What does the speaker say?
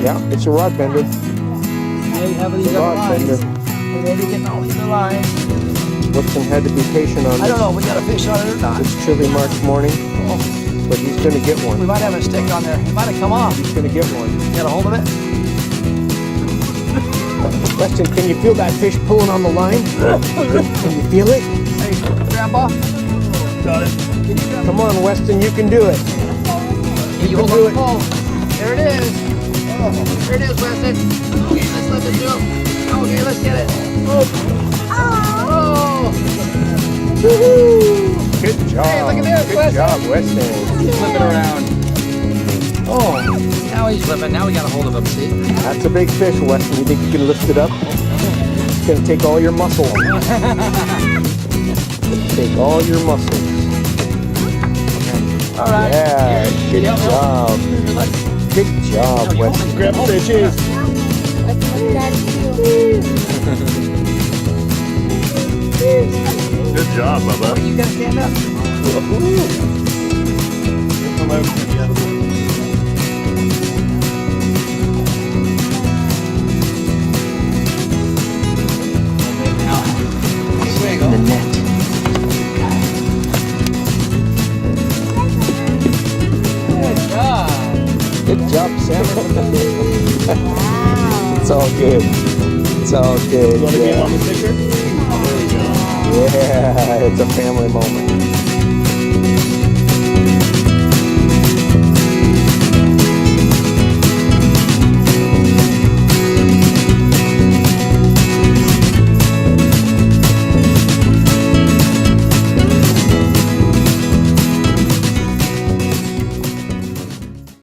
Yeah, it's a rod bender. Now you have these It's a other rod lines. bender. We're ready to get all these other lines. Weston had to be patient on I don't know this, if we got a fish on it or not. this chilly March morning, but he's gonna get We one. might have a stick on there. It might have come off. He's gonna get one. Get a hold of it. Weston, can you feel that fish pulling on the line? Can you feel it? Hey, Grandpa. Got it. Can you grab Come on, Weston, you can do it. Can you can hold do on the pole? There it is. There it is, Weston. Okay, let's let it do. Okay, let's get it. Oh! Woohoo! Good job. Hey, look at this, Good Weston. job, Weston. He's flipping around. Oh, now he's flipping. Now we got a hold of him, see? That's a big fish, Weston. You think you can lift it up? It's gonna take all your muscle. Take all your muscles. All right. Yeah, good job. Good job, Weston. Grab the fishes. Good job, Bubba. You gotta stand up. Come over here. In the net. Good job. Good job, Sam. It's all good. It's all good. You want to get Yeah. on the picture? Yeah, it's a family moment.